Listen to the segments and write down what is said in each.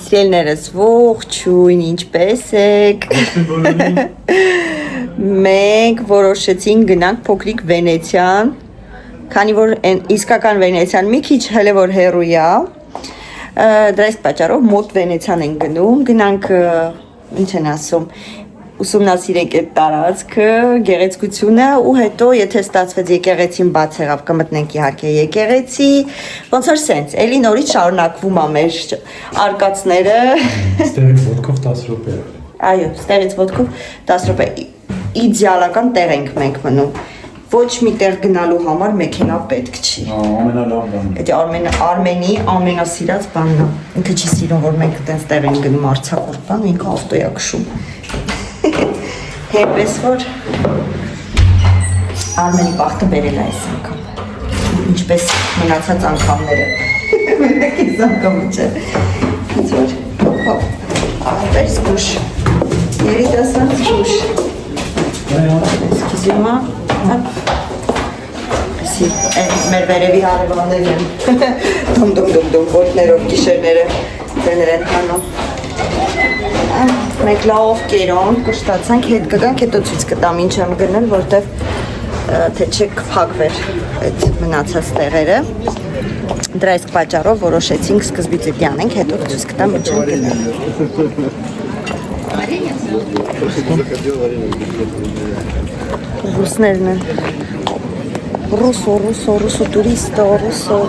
Սիրելիներս ողջույն, ինչպես եք։ Մենք որոշեցինք գնանք փոքրիկ Վենեցիան, քանի որ իսկական Վենեցիան մի քիչ հələ որ հեռու է։ Դրա իսկ պատճառով մոտ Վենեցիան ենք գնում, գնանք ինչ են ասում, ուսումնասիրենք այդ տարածքը, գեղեցկությունը ու հետո եթե ստացվեց եկեղեցին բաց եղավ կմտնենք իհարկե եկեղեցի, ոնց որ սենց, էլի նորից շարունակվում է մեր արկածները։ Ստեղից ոտքով 10 րոպե։ Այո, ստեղից ոտքով 10 րոպե։ Իդեալական տեղ ենք մենք մնում։ Ոչ մի տեղ գնալու համար մեքենա պետք չի։ Ամենալավ բանը։ Դա Արմենի ամենասիրած բանն է։ Ինքը չի սիրում որ մենք այդպես տեղ ենք գնում արձակուրդ բան, ու ինքը ավտո է քշում։ Հեպես որ Արմենի բախտը բերել է այս անգամ, ինչպես մնացած անգամները, մենակ այս անգամը չէ, ոնց որ այդպես զգուշ, երիտասարդ զգուշ, սկիզիմա, մեր վերևի հարևաններ են, դում, ոտներով գիշերները դեներ են հանում, Մենք լավ կերոնք կշտացանք, հետ կգանք, հետո ցույց կտամ ինչ եմ գնել, որտեվ թե չեք փակվեր այդ մնացած տեղերը։ Դրա իսկ պատճառով որոշեցինք սկզբից դա անենք, հետո ցույց կտամ ինչ եմ գնել։ Ռուսներն են։ Ռուսո տուրիստո, ռուսո։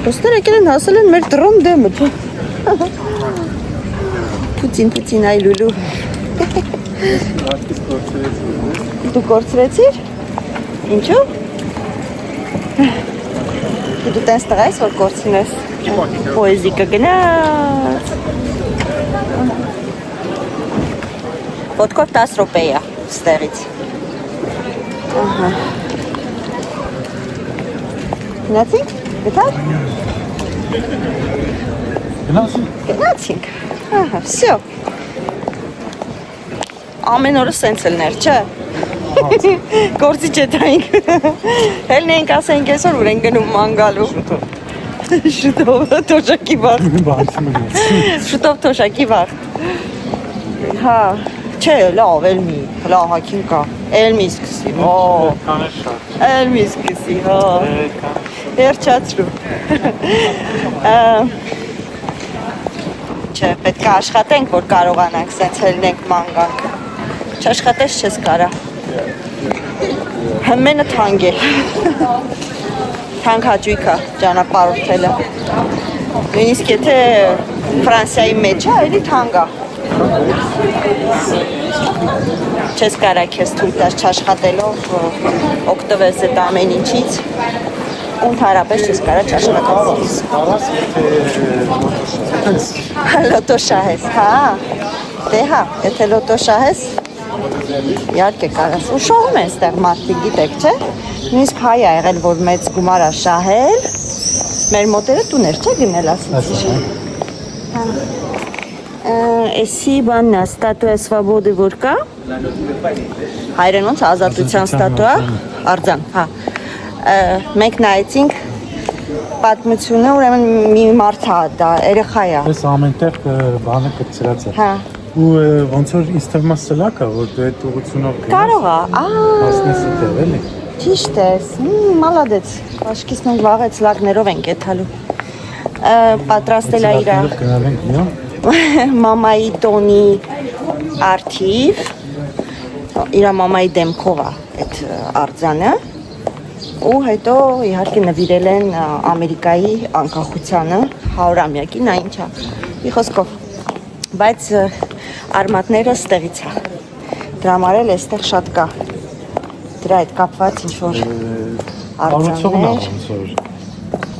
Ռուսները եկել են հասել են մեր դրոն դեմը, թե։ Պուտին, այ լուլու։ Դու կորցրեցիր։ Ինչու։ Դու տես տղա ես, որ կորցնես։ Պոեզիկը գնաց։ Ոտքով 10 րոպե է ստեղից։ Գնացինք։ Գտար։ Գնացինք։ Ահա, всё։ Ամեն օրը սենց լներ, չէ։ Գործի չետայինք։ Հելն ենք ասենք այսօր ուր ենք գնում մանգալու։ Շուտով թոշակի վաղ։ Շուտով թոշակի վաղ։ Հա, չէ, լավ, լավ հակին կա։ Էլ մի սկսի, էլ մի սկսի, հա։ Երջացրու։ Չէ, պետք է աշխատենք, որ կարողանանք սենց հելնենք մանգանք։ Չաշխատես չես կարա։ Հմենը թանկ է։ Թանկ հաճույք է ճանապարհորդելը։ Նույնիսկ եթե Ֆրանսիայի մեջ է, էլի թանկ է։ Չես կարա քեզ թույլ տաս չաշխատելով օգտվես այդ ամեն ինչից։ Ընդհանրապես չես կարա չաշխատես։ Լոտո շահես, հա, դե հա, եթե լոտո շահես, իհարկե կարաս, ու շահում են ստեղ մարդիկ, գիտեք, չէ, նույնիսկ հայ ա եղել, որ մեծ գումար ա շահել, մեր մոտերը տուներ, չէ, գնել ասեցի, էսի բաննա, ստատուա սվաբոդի որ կա, հայրեն ոնց ազատության ստատուա, արձան, հա, մենք նայեցինք պատմությունը, ուրեմն մի մարդ է դա, երեխա է։ Այս ամենտեղ բանը կծրած է։ Հա։ Ու ոնց որ ինձ թվում է սլակ է, որ դու այդ ուղղությունով գնաս։ Կարող է, հասնես այդտեղ, էլի։ Ճիշտ ես, մալադեց, աշկից մենք վաղեց լակներով ենք եթալու։ Պատրաստել է իրա գնալ ենք միա։ մամայի տոնի արդիվ, իրա մամայի դեմքով է այդ արձանը։ Ու հետո իհարկե նվիրել են Ամերիկայի անկախությանը 100-ամյակին, նա ինչ է, մի խոսքով, բայց արմատները ստեղից է, դրա համար էլ էստեղ շատ կա, դրա հետ կապված ինչ-որ արձաններ,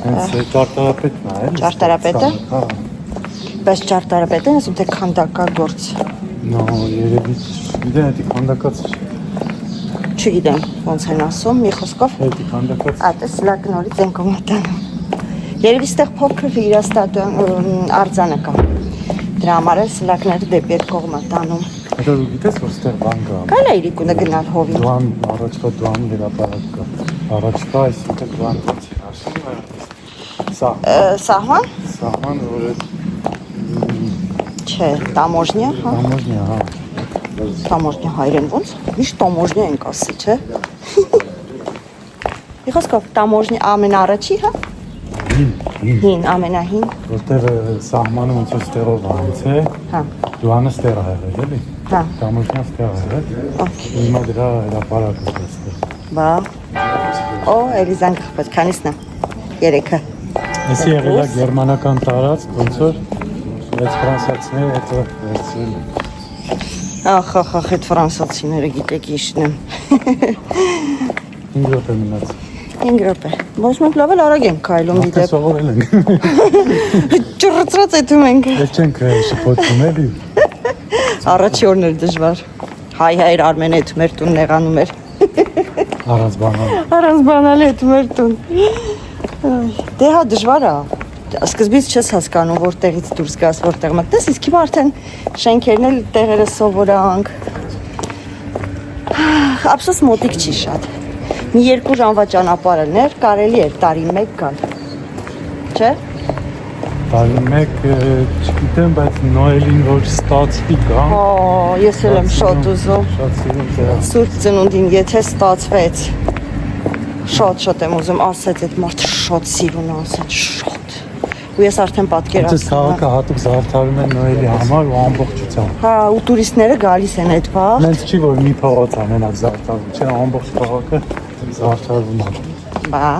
հենց ճարտարապետն է, էլ? Ճարտարապետը, բայց ճարտարապետն ասում թե քանդակա գործ, նո, երևի, գիտեն հետի քանդակած է, չգիտեմ ոնց են ասում, մի խոսքով, հետի քանդակած ատես լակ նորից ենք մտանում, երևի ստեղ փոքր իրա արձանը կա, դրա համար էլ սլակները դեպի այդ կողմը տանում։ Հետո դու գիտես որ ստեղ բան կա։ Կան է իրիկունը գնալ հովին։ Դուան առաջվա դուան հրապարակ կա։ Առաջվա այսինքն դուան բացի հաշվում է։ Սա։ Սահման։ Սահման որ չէ, տամոժնյա, հա։ Tamožnja, hա։ Տամոժնյա հայերեն ոնց։ Միշտ տամոժնյա ենք ասի, չէ։ Իխոսքով տամոժնյա ամենառաջի, հա։ Հին, ամենահին։ Որտեղ սահմանը ոնց որ ստերով անց է։ Հա։ Դու անը ստերա եղել էլի։ Հա։ Tamožnja ստերա եղել։ Okay. Հիմա դրա հրապարակը ստեղ։ Բա։ Օ, Էլիզան գխպես, քանիսն է։ 3-ը։ Էսի եղել է գերմանական տարածք, ոնց որ մեծ ֆրանսիացիները հետո վերցրել են։ Ախ, այդ ֆրանսացիները գիտեք իշն եմ։ 5 րոպե մնաց։ 5 րոպե։ Ոչ մենք լավ էլ արագ ենք քայլում Դե դիտեք։ սովորել ենք։ Ճռծրած էթում ենք։ Ես չենք շփոթում էլի։ Առաջի օրն էր դժվար։ Հայ Արմենը էթում էր տուն նեղանում էր։ Առանց բանալ։ Առանց բանալ էթում էր տուն։ Դե հա դժվար է։ Սկզբից չես հասկանում որտեղից դուրս գաս, որտեղ մտնես, իսկ հիմա արդեն շենքերն էլ տեղերը սովորանք։ Ափսոս մոտիկ չի շատ։ Մի 2 ժամվա ճանապարհներ կարելի էր տարի 1 գալ։ Չէ՞։ Տարի մեկ չգիտեմ, բայց նոելին որ ստացվի գա։ Օ, ես էլ եմ շատ ուզում։ Շատ սիրում դրա։ Սուրբ ծնունդին եթե ստացվեց։ Շատ եմ ուզում, ասեց այդ մարդը շատ սիրուն ասեց, շատ։ Ու ես արդեն Այս պատկերացնում եմ։ քաղաքը հատուկ զարդարում են նոելի համար ու ամբողջությամբ։ Հա, ու տուրիստները գալիս են այդ բա։ Նենց չի որ մի փողոց ամենակ զարդարում, չէ, ամբողջ քաղաքը զարդարվում է։ Բա։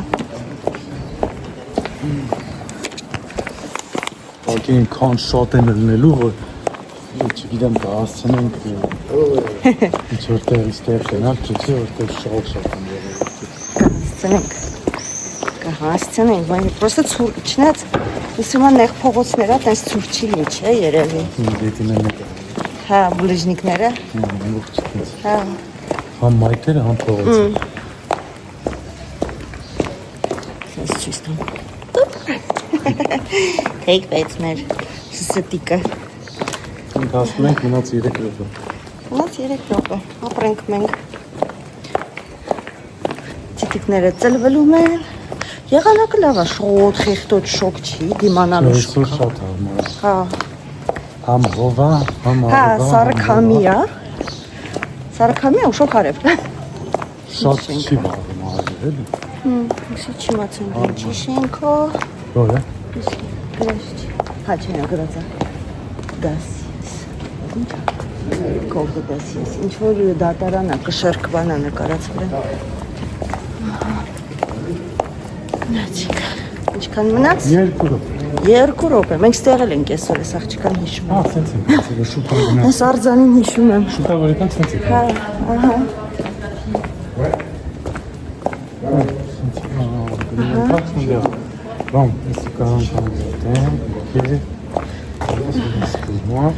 Ակին քան շատ են լնելու, որ չգիտեմ կհասցնենք ինչ որտեղ իստեղ գնալ, չէ, որտեղ շատ են եղել։ Կհասցնենք, բայց պրոստը ցուրտ չնայած իսումա նեղ փողոցները տես ցուրտ չի լինի, չէ, երևի։ Դետին են Հա, բլիժնիկները։ ամբողջ չես։ Հա։ Համ մայթերը, համ փողոցը։ Ես չուս տամ։ Թեք բայց մեր սստիկը։ Մենք ասում ենք մնաց 3 րոպե։ Մոտ 3 րոպե, ապրենք մենք։ Տիկները ծլվելում են։ Եղանակը լավ է, շոտ, խեղտոտ, շոկ չի, դիմանալու Այսօր շոկ։ շատ հարմար է։ Հա, Համ հովա, համ հա, արևա։ սարքամի է։ Սարքամի է ու շոկ արև։ Շատ չի բաղում արևը, էլի։ Ուսի չիմացեմ, ինչի շենքո։ Որ է։ Գրաշ։ Հա, չենա գրածա։ Դասիս։ Ինչա։ Կողը դասիս։ Ինչ որ դատարանա, կշերկվանա նկարացվել է։ Մնացիք։ Ինչքան մնաց։ 2 րոպե։ 2 րոպե։ Մենք ստեղել ենք այսօր, այս աղջիկան հիշում Հա, սենց ենք, սենց շուտա գնաց։ Ես արձանին հիշում եմ։ Շուտա որ եկան սենց ենք։ Հա, ահա։ Bon, ici quand même, ok. Excuse-moi.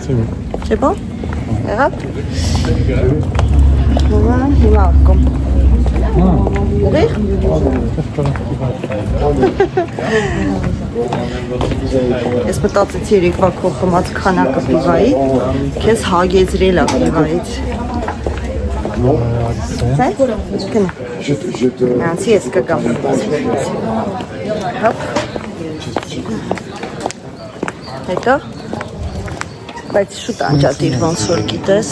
C'est bon. C'est bon? Եղավ։ Հիմա արկում։ Ուղիղ։ Ես մտածեցի երեկվա քո խմած քանակը պիվայի, քեզ հագեցրել է պիվայից։ Սա՞։ Գնա։ Նանցի ես կգամ։ Հոպ։ Հետո։ Բայց շուտ անջատիր ոնց որ գիտես։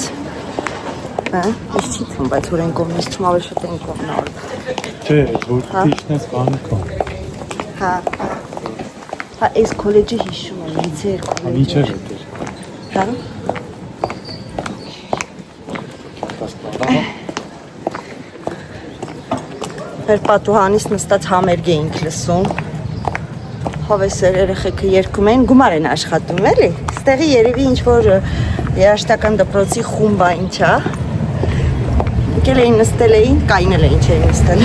Հա, ես չի թվում, բայց որ են կողմից չում ավելի շուտ են կողմնալ։ Չէ, որ քիչն ես բանը կա։ Հա։ Հա, այս քոլեջի հիշում եմ, լիցեյ քոլեջը։ Ինչ էր դա։ Հա։ Մեր պատուհանից նստած համերգ էինք լսում։ Հավեսեր երեխեքը երգում էին, գումար են աշխատում, էլի։ Ստեղի երևի ինչ որ երաշտական դպրոցի խումբ է ինչա։ Եկել էին նստել էին, կայնել էին չէին նստել։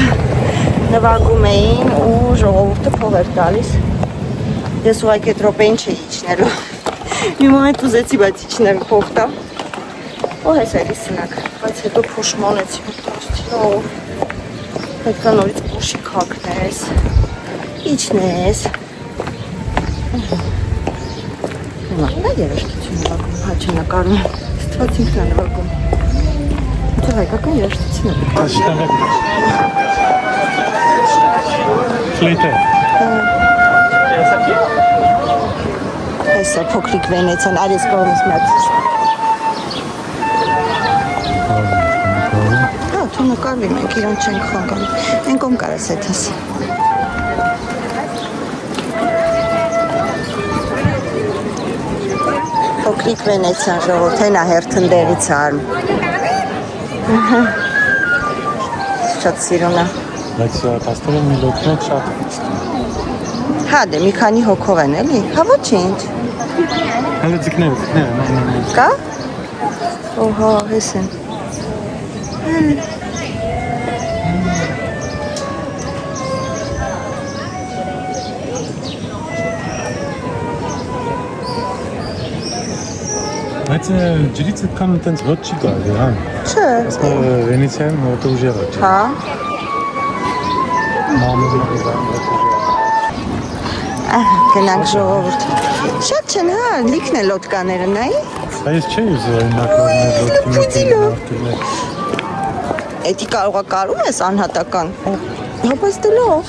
Նվագում էին ու ժողովուրդը փող էր տալիս։ Ես ուղղակի այդ րոպեին չէի իջնելու։ Մի մոմենտ ուզեցի, բայց իջնել փող տամ։ Ու հես էլի սնակ, բայց հետո փոշմանեցի մտածեցի, պետք է նորից փոշի քակնես, իջնես։ Նա երաշտություն նվագում, հա չնակարում, ստված ինքն է նվագում։ Չէ հայկական երաշտություն է։ Աշտանը։ Ֆլեյտը։ Սա փոքրիկ Վենեցիան, արես կողմից մաց։ Հա, դու նկարվի, մենք իրան չենք խանգարում։ Են կոմ կարաս եթես։ Փոքրիկ Վենեցիան ժողովուրդ, հենա հերթնդերից արմ։ Շատ սիրուն է։ Բայց պաստորը մի լոքնոք շատ Հա, դե մի քանի հոգով են, էլի։ Հա, ոչինչ։ Հələ ձկներ, Կա։ Օհա, հես են։ Բայց ջրից այդքան այտենց ոտ չի կարելի, հա։ Չէ։ Ասում Վենեցիայում հոտը ուժեղը չէ։ Հա։ Գնանք ժողովուրդ։ Շատ չեն, հա, լիքն է լոտկաները, նայի։ Այս չէ ուզում նակորներ Պուտիլո։ լոտկիներ։ Էդի կարողա կարում ես անհատական։ Հա, բայց դե լավ։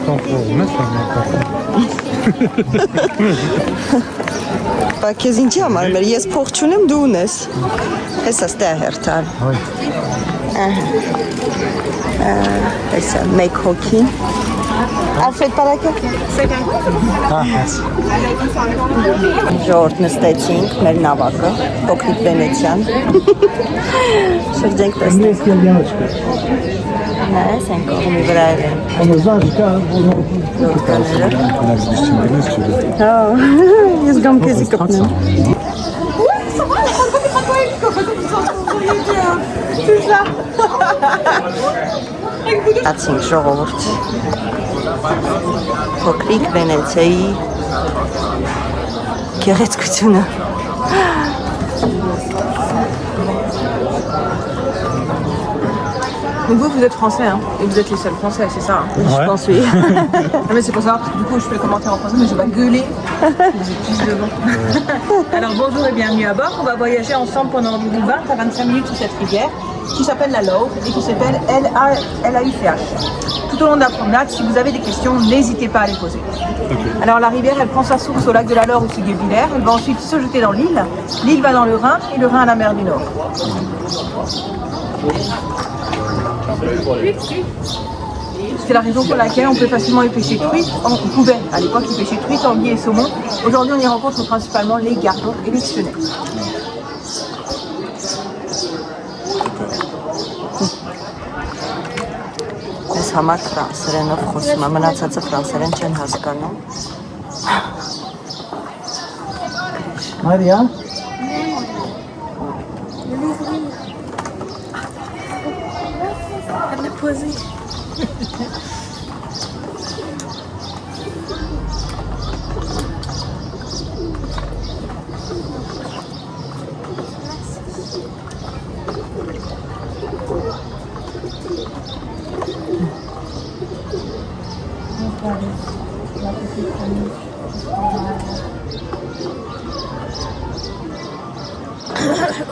Կոնֆորմ ես անակական։ Բա քեզ ինչի համար մեր ես փող չունեմ դու ունես։ Հեսա ստե հերթան։ Հայ։ Հեսա մեկ հոգի։ Alfred պարակը։ Հա, հաս։ Ժողովուրդ նստեցինք մեր նավակը, փոքրիկ Վենեցիան։ Շրջենք տեսնենք։ Նայես են կողմի վրա են։ Լոտկաները։ Հա, ես գամ քեզի կպնեմ։ Ացինք ժողովուրդ։ Փոքրիկ Վենեցիայի գեղեցկությունը։ Donc vous êtes français, hein, et vous êtes les seuls français, c'est ça, hein? Je pense oui. Non mais c'est pour ça, du coup je fais le commentaire en français, mais je vais gueuler. Vous êtes tous devant. Alors bonjour et bienvenue à bord. On va voyager ensemble pendant environ 20 à 25 minutes sur cette rivière qui s'appelle la Lowe et qui s'appelle L-A-U-C-H. Tout au long de la promenade, si vous avez des questions, n'hésitez pas à les poser. Okay. Alors la rivière, elle prend sa source au lac de la Lowe ou Guebwiller. Elle va ensuite se jeter dans l'île. L'île va dans le Rhin et le Rhin à la mer du Nord. C'est la raison pour laquelle on peut facilement y pêcher truites. On pouvait à l'époque y pêcher truites, anguilles et saumon. Aujourd'hui, on y rencontre principalement les gardons et les chenets. Ես համար ֆրանսերենով խոսում եմ, մնացածը ֆրանսերեն չեն հասկանում։ Մարիա։ Elle l'a posé.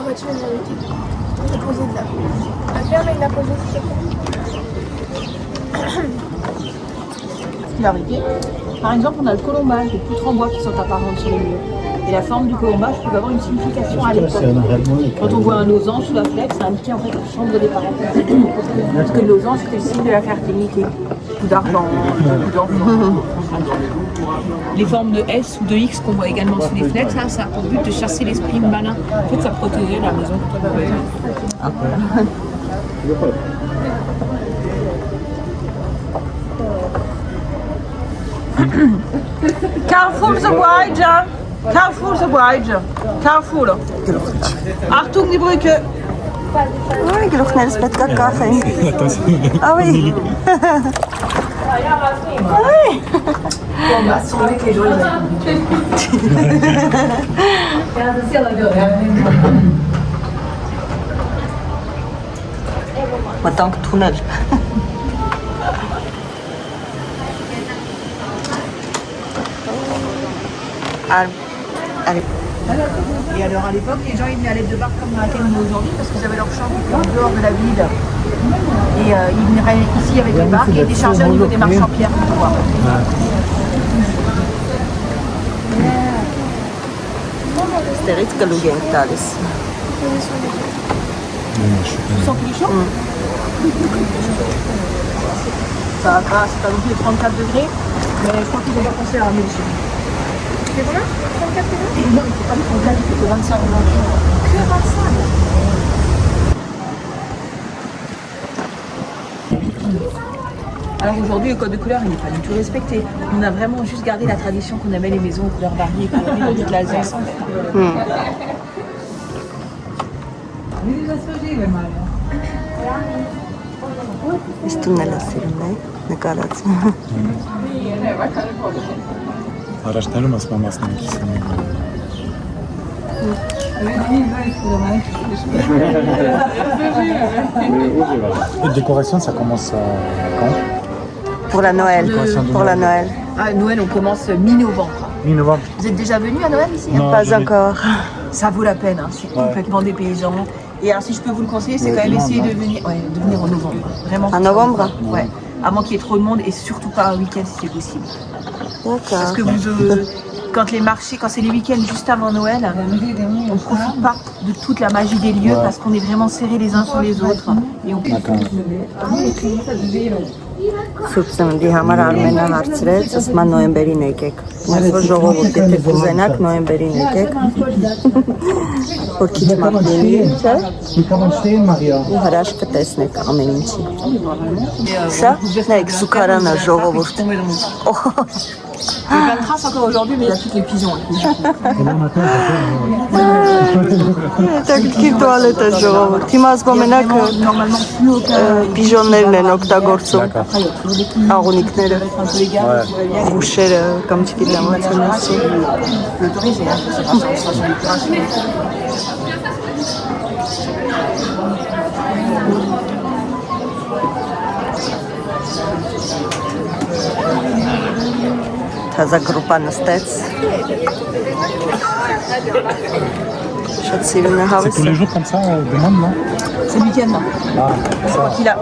Ouais, tu viens d'arrêter. Il l'a posé de là. La ferme, il l'a posé de là. Ce qui va arriver, par exemple, on a le colombage, les poutres en bois qui sont apparentes sur les murs. Et la forme du colombage peut avoir une signification à l'époque. Quand on voit un losange sous la flèche, ça indique en fait la chambre des parents. Parce que le losange, c'était le signe de la fertilité, ou d'argent, ou d'enfant. Les formes de S ou de X qu'on voit également sous les flèches, ça a pour but de chasser l'esprit malin. En fait, ça protégeait la maison. Carrefour the Bride, Carrefour the Bride, Carrefour. Achtung die Brücke. Ой, գլուխներս պետք է կախեն։ Ավի։ On va sauver que les gens Մտանք թունել։ Et alors à l'époque, les gens ils venaient à l'aide de barques comme dans laquelle on est aujourd'hui parce qu'ils avaient leur champ qui était en dehors de la ville. Et ils venaient ici avec les barques et déchargeaient au niveau des marchands pierres pour pouvoir. այստեղից կլուգ ենք տալիս։ Tu sens qu'il est chaud Ça va pas, c'est pas non plus les 34 degrés, mais je crois qu'ils vont pas penser à ramener le chaud. C'est combien 34 degrés? Non, il fait pas les 34, il fait que 25. Que 25. Alors aujourd'hui, le code de couleur, il n'est pas du tout respecté. On a vraiment juste gardé la tradition qu'on aimait les maisons aux couleurs variées, colorées dans toute l'Alsace. Իսկ տուննելը սիրում է, նկարած։ Առաջներում ասում եմ մասնակից եմ։ La décoration, ça commence quand? Pour la Noël. Pour la Noël. Ah, Noël, on commence mi-novembre. Mi-novembre. Vous êtes déjà venus à Noël ici Non, Pas jamais. encore. Ça vaut la peine, hein. C'est complètement dépaysant. Et alors, si je peux vous le conseiller, c'est quand même essayer de venir en novembre. Vraiment. En novembre? Ouais. Avant qu'il y ait trop de monde et surtout pas un week-end si c'est possible. Parce D'accord. que quand les marchés, quand c'est les week-ends juste avant Noël, on ne profite pas de toute la magie des lieux parce qu'on est vraiment serrés les uns sur les autres. Et on... Սուբսնդի համար Արմենը հարցրեց, ասում է նոյեմբերին եկեք։ Ես որ ժողովուրդ, եթե կուզենաք նոյեմբերին եկեք, որ քիչ մաղնի, չէ՞։ Wie kann man stehen, Maria? Ու հրաշք կտեսնեք ամեն ինչի։ Սա նայեք զուգարանը ժողովուրդ։ Il y a plein de traces encore aujourd'hui, mais il y a toutes les pigeons. Հետաքրքիր տուալետ է ժողովուրդ։ Հիմա ասում մենակ Normalement, plus aucun. պիժոններն են օգտագործում, Après, il y a toujours des clients. աղունիկները, Un peu les gars, ուշերը կամ չգիտեմ ոնց են ասում։ l'autoriser, hein. C'est pas ça, ça, c'est des pirates. Թազա գրուպա նստեց։ Շատ սիրուն է C'est tous հավեսը։ les jours comme ça, demande, non? C'est le week-end, là. Ah, ça. Qu'il a.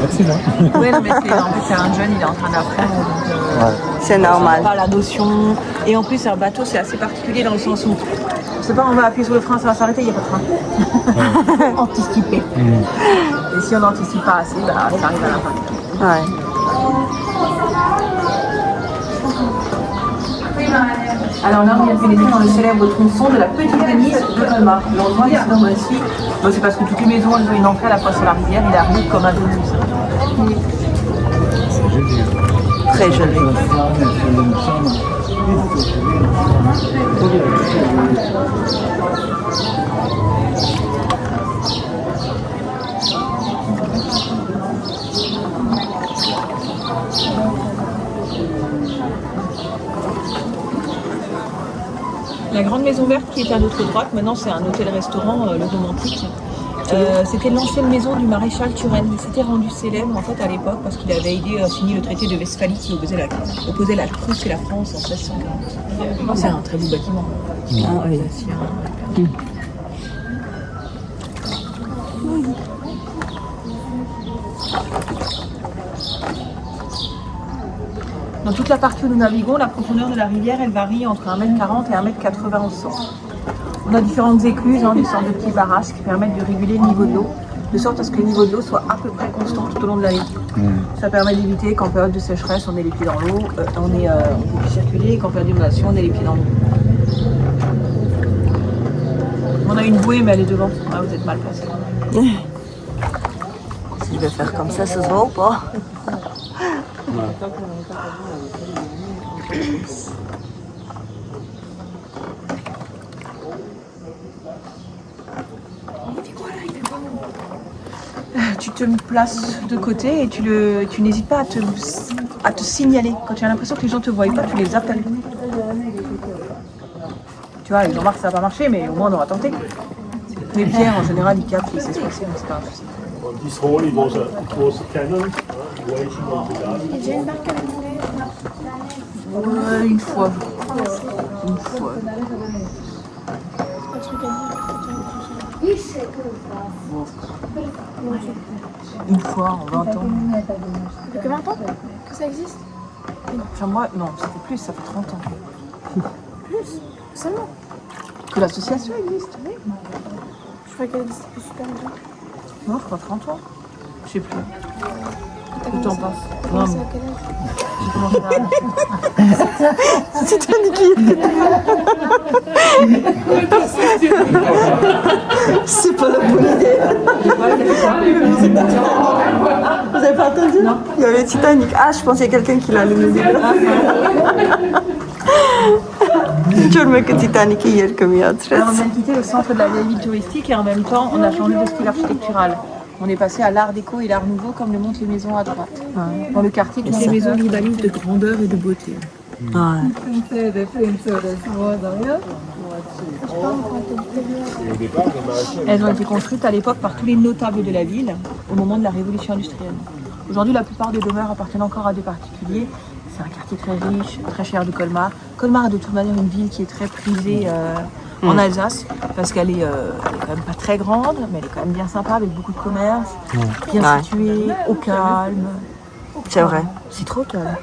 Facile, hein? Ouais, non, mais en fait, c'est un jeune, il est en train d'apprendre. Donc, C'est normal. pas la notion. Et en plus, un bateau, c'est assez particulier dans le sens où, je sais pas, on va appuyer sur le frein, ça va s'arrêter, il n'y a pas de frein. Anticiper. Et si on n'anticipe pas assez, bah, ça arrive à l'impact. Ouais. Alors là, on vient de pénétrer dans le célèbre tronçon de la petite Venise de Colmar. L'endroit ici dans ici, c'est parce que toutes les maisons elles ont une entrée à la fois sur la rivière et la rue comme à Venise. C'est joli. Très joli. La grande maison verte qui est à notre droite, maintenant c'est un hôtel-restaurant, le Romantique. C'était l'ancienne maison du maréchal Turenne. Il s'était rendu célèbre en fait à l'époque parce qu'il avait aidé à signer le traité de Westphalie qui opposait la Prusse et la France en 1640. C'est un très beau bâtiment. Ah, oui. Dans toute la partie où nous naviguons, la profondeur de la rivière, elle varie entre 1,40 m et 1,80 m au centre. On a différentes écluses, des sortes de petits barrages qui permettent de réguler le niveau de l'eau, de sorte à ce que le niveau de l'eau soit à peu près constant tout au long de l'année. Ça permet d'éviter qu'en période de sécheresse, on ait les pieds dans l'eau, on peut plus circuler, et qu'en période d'inondation, on ait les pieds dans l'eau. On a une bouée, mais elle est devant. Ah, vous êtes mal placé. Si je vais faire comme ça se voit ou pas? Tu te places de côté et tu n'hésites pas à te signaler. Quand tu as l'impression que les gens ne te voient pas, tu les appelles. Tu vois, ils ont marre que ça va pas marcher, mais au moins on aura tenté. Mais Pierre, en général, il capte, il sait se passer, mais c'est pas un souci. This hole it was a cannon waiting on the gas. Il y a déjà une barque à l'entrée. Ouais, une fois. Une fois. Un truc à dire. Une fois en 20 ans. Depuis 20 ans que ça existe? Enfin, moi, non, ça fait plus, ça fait 30 ans. Plus seulement. Que l'association existe, oui. Je crois qu'elle existe depuis super longtemps. Non, je crois 30 ans. Je sais plus. T'as Le temps passe. T'as commencé à quel âge? J'ai commencé C'est pas la bonne idée. Vous avez pas entendu? Non. Il y avait Titanic. Ah, je pensais quelqu'un qui l'a allumé. Je me que Titanic hier comme il y a Alors, on vient de quitter le centre de la vieille ville touristique et en même temps, on a changé de style architectural. On est passé à l'art déco et l'art nouveau comme le montrent les maisons à droite. Dans le quartier, toutes les maisons rivalisent de grandeur et de beauté. Elles ont été construites à l'époque par tous les notables de la ville au moment de la révolution industrielle. Aujourd'hui, la plupart des demeures appartiennent encore à des particuliers. C'est un quartier très riche, très cher de Colmar. Colmar est de toute manière une ville qui est très prisée en Alsace parce qu'elle est quand même pas très grande, mais elle est quand même bien sympa avec beaucoup de commerces, bien située, au calme. C'est vrai. C'est trop calme.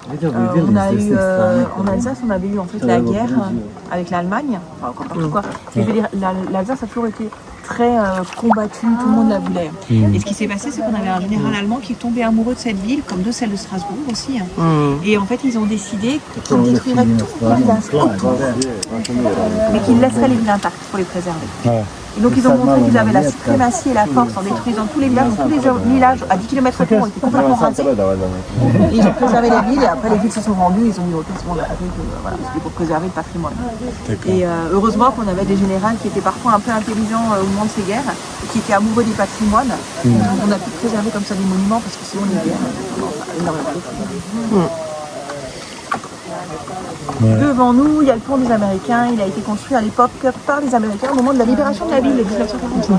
On a eu, en Alsace, on avait eu en fait la guerre avec l'Allemagne, enfin encore partout quoi. Je veux dire, l'Alsace a toujours été très combattue, tout le monde la voulait. Et ce qui s'est passé, c'est qu'on avait un général allemand qui est tombé amoureux de cette ville, comme de celle de Strasbourg aussi. Et en fait, ils ont décidé qu'ils détruiraient tout l'Alsace autour, mais qu'ils laisseraient les villes intactes pour les préserver. Et donc ils ont montré qu'ils avaient la suprématie et la force en détruisant tous les villages. Donc tous les villages à 10 km autour ont été complètement rasés. Et ils ont préservé les villes et après les villes se sont rendues. Ils ont dit ok, c'est bon, on a fait que voilà, c'était pour préserver le patrimoine. Et heureusement qu'on avait des généraux qui étaient parfois un peu intelligents au moment de ces guerres et qui étaient amoureux des patrimoines. Donc on a pu préserver comme ça des monuments parce que sinon les guerres énormément détruit. Devant nous, il y a le pont des Américains. Il a été construit à l'époque par les Américains au moment de la libération de la ville de 1945.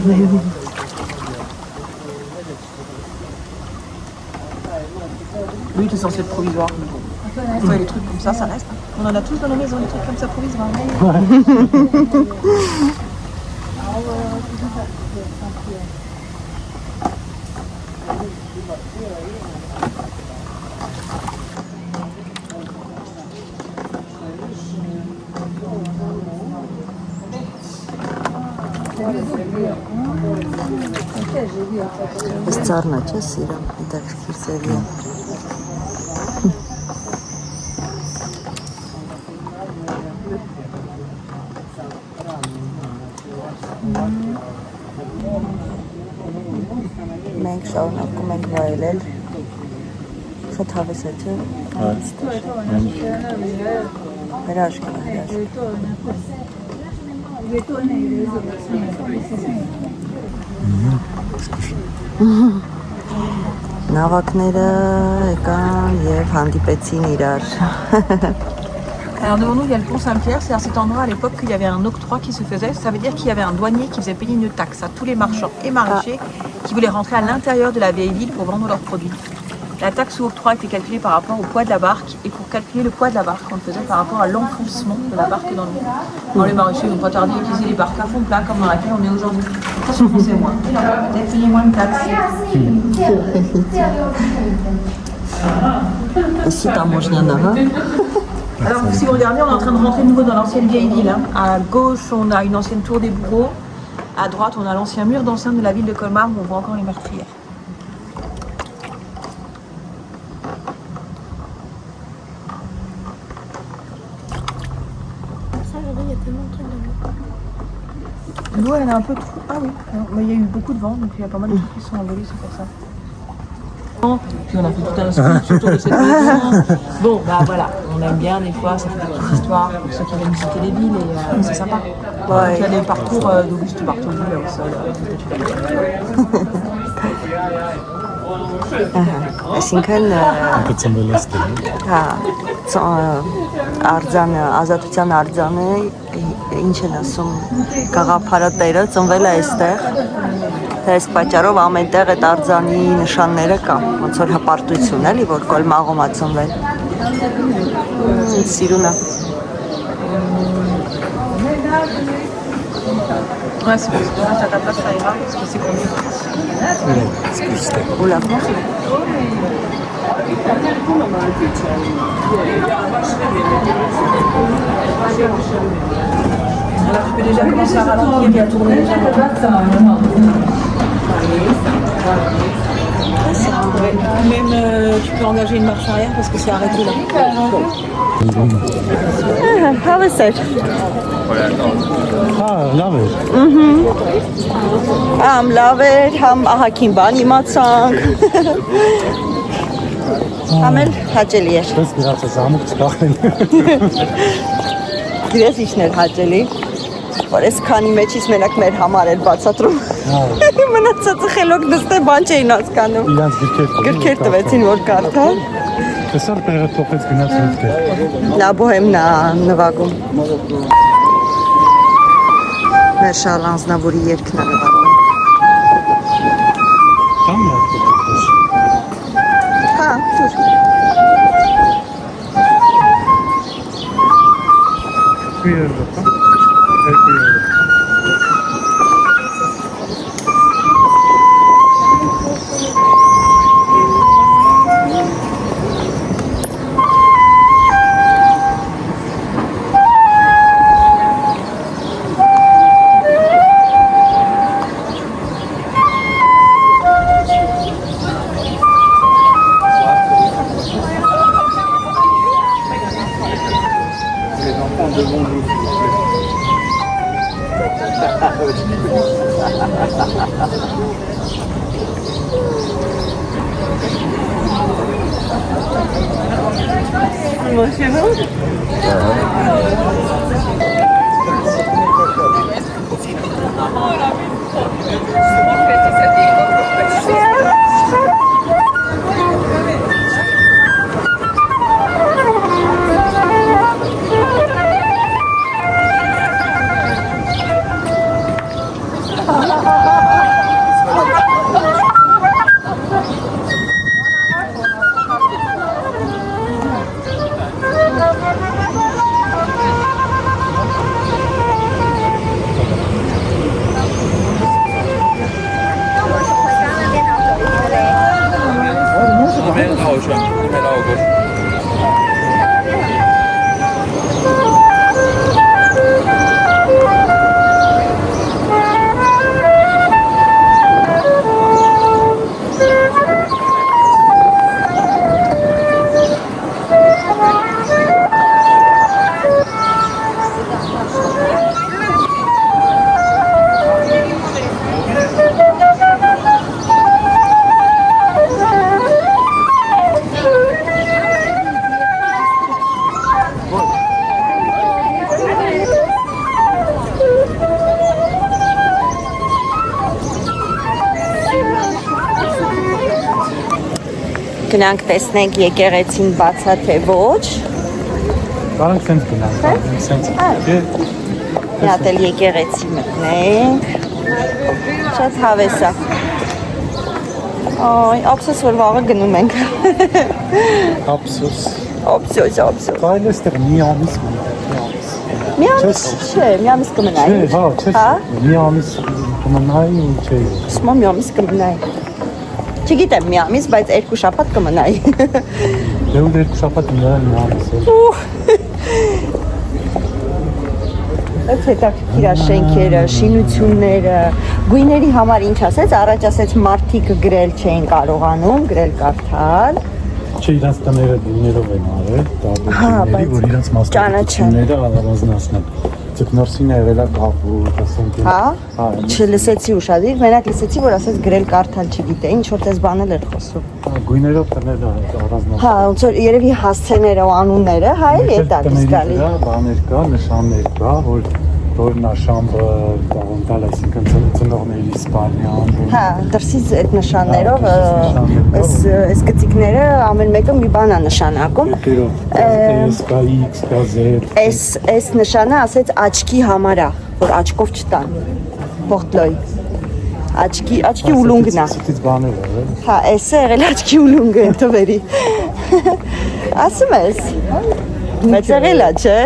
Oui, c'est censé être provisoire. Des fois, les trucs comme ça reste. On en a tous dans la maison, des trucs comme ça provisoires. Այս ծառն է, չէ՞ սիրում, հետաքրքիր ծերի է։ Մենք շարունակում ենք վայելել շատ հավես է, չէ՞։ Հրաշք է, հրաշք։ Նավակները եկան եւ հանդիպեցին իրար։ Alors devant nous, il y a le pont Saint-Pierre. C'est à cet endroit à l'époque qu'il y avait un octroi qui se faisait. Ça veut dire qu'il y avait un douanier qui faisait payer une taxe à tous les marchands et maraîchers qui voulaient rentrer à l'intérieur de la vieille ville pour vendre leurs produits. La taxe ou octroi était calculée par rapport au poids de la barque et pour calculer le poids de la barque, on le faisait par rapport à l'enfoncement de la barque dans l'eau. Quand les maraîchers n'ont pas tardé à utiliser les barques à fond plat comme dans laquelle on est aujourd'hui. Ça s'enfonçait moins. Et là, peut-être payer moins de taxes. Ici, dans Mojnana. Alors si vous regardez, on est en train de rentrer de nouveau dans l'ancienne vieille ville. À gauche, on a une ancienne tour des bourreaux. À droite, on a l'ancien mur d'enceinte de la ville de Colmar où on voit encore les meurtrières. Il y a tellement de trucs dans L'eau, elle est un peu trop... Ah oui, mais il y a eu beaucoup de vent, donc il y a pas mal de trucs qui sont envolés, c'est pour ça. Puis on a fait tout un speech autour de cette maison. Bon, bah voilà, on aime bien des fois, ça fait des petites histoires pour ceux qui viennent visiter les villes et c'est sympa. Ouais. Il y a des parcours d'Auguste Bartholdi là au sol. Այսինքն արձանը, ազատության արձանը, ինչ են ասում, գաղափարատերը ծնվել է այստեղ, այս պատճառով ամենտեղ այդ արձանի նշանները կա, ոնց որ հպարտություն էլի, որ Կոլմաղում ա ծնվել, սիրուն է։ Ouais, c'est pour ça que ta place ça ira, parce que c'est connu. Où la France? Alors, tu peux déjà commencer à ralentir et à tourner. Même tu peux engager une marche arrière parce que c'est arrêté là. How is it? Լավ էր։ Լավ էր, համ ահագին բան իմացանք։ Համ էլ հաճելի էր։ Պես գրածը զամուկ չկախեն։ Գիրես իչն էր հաճելի, որ ես քանի մեջից մենակ մեր համար էր բացատրում։ Մնացածը խելոք դստե բան չէին հասկանում։ Իրանց Գրքեր տվեցին, որ կարդա։ Տեսար տեղը տոպեց գնաց միտքեր։ Նա բոհեմն է նվագում։ Մեր Շարլ Անձնավորի երգն է նվագում։ Կամ մի հատ տոպեց։ Հա, դուր։ Քույրը, հա։ Գնանք տեսնենք եկեղեցին բացա թե ոչ։ Կարանք սենց գնանք, սենց։ Մի հատ էլ եկեղեցի մտնենք։ Շատ հավես է։ Այ, ափսոս որ վաղը գնում ենք։ Ափսոս։ Ափսոս։ Բայց այստեղ մի ամիս Մի ամիս չէ, մի ամիս կմնայի։ Չէ, հա, մի ամիս կմնայի ու չէ։ Սմա մի ամիս կմնայի։ Չգիտեմ մի ամիս, բայց 2 շաբաթ կմնայի։ Դե ու 2 շաբաթ մնալ մի ամիս է։ Այդ հետաքրքիր է շենքերը, շինությունները, գույների համար ինչ ասեց, առաջ ասեց մարդիկ գրել չէին կարողանում, գրել կարդալ։ Չէ, իրանց տները դիներով են արել, տարբեր որ իրանց մասնակցությունները առանձնացնել։ Ձկնորսին է եղել կապուտ, ասենք։ Հա, չլսեցի ուշադիր, մենակ լսեցի, որ ասեց գրել կարդալ չգիտե, ինչ որ տես բանել էր խոսում։ Գույներով տները առանձնացնել։ Հա, ոնց որ երևի հասցեները ու անունները, հա, էլի է դա դիսկալի։ Բաներ կա, նշաններ կա, որ նաշամբը տաղոնտալ, այսինքն ծնողների Իսպանիան։ Հա, դրսից այդ նշաններով, այս գծիկները ամեն մեկը մի բան է նշանակում։ S կա X կա Z։ Այս նշանը ասեց աչքի համար է, որ աչքով չտան։ Պորտլոյ։ Աչքի ուլունգն է։ Սիտից բաներ է։ Հա, էսը եղել աչքի ուլունգը թվերի։ Ասում ես։ Բայց եղել է, չէ։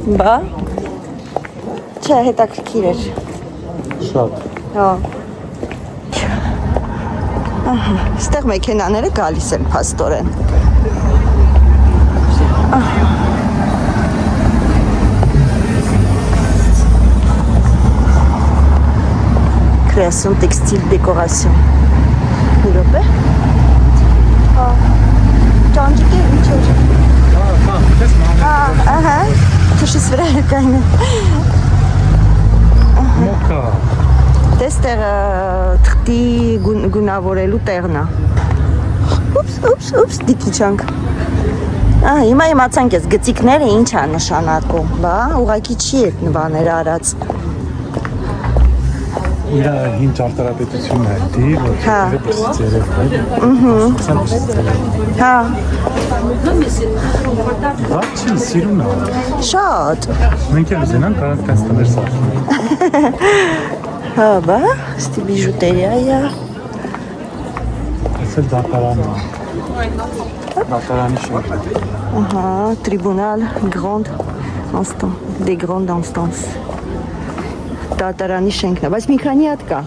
Բա։ Չէ, հետաքրքիր էր։ Շատ։ Հա։ Ստեղ մեքենաները գալիս են փաստորեն։ Création textile décoration։ Մի րոպե։ Ճանճիկը ինչ էր։ Ահա, թշից վրա կային։ Մոկա։ Դեստեղ թղթի գունավորելու տեղն է։ Ուպս, դիքի չանք։ Հիմա իմացանք ես գծիկները ինչ է նշանակում, բա, ուղղակի չի այդ նվաները արած։ Իրա հին ճարտարապետությունն է դի, որ բրսից երև Հա։ Վատ չի, սիրուն է։ Շատ։ Մենք էլ զենան կարանք կայց տներ սարքին։ Հա, բա, ստի բիժուտերիա է։ Ես էլ դատարան է։ Դատարանի շենք։ Ահա, tribunal grande instance, des grandes instances։ Դատարանի շենքն է, բայց մի քանի հատ կա։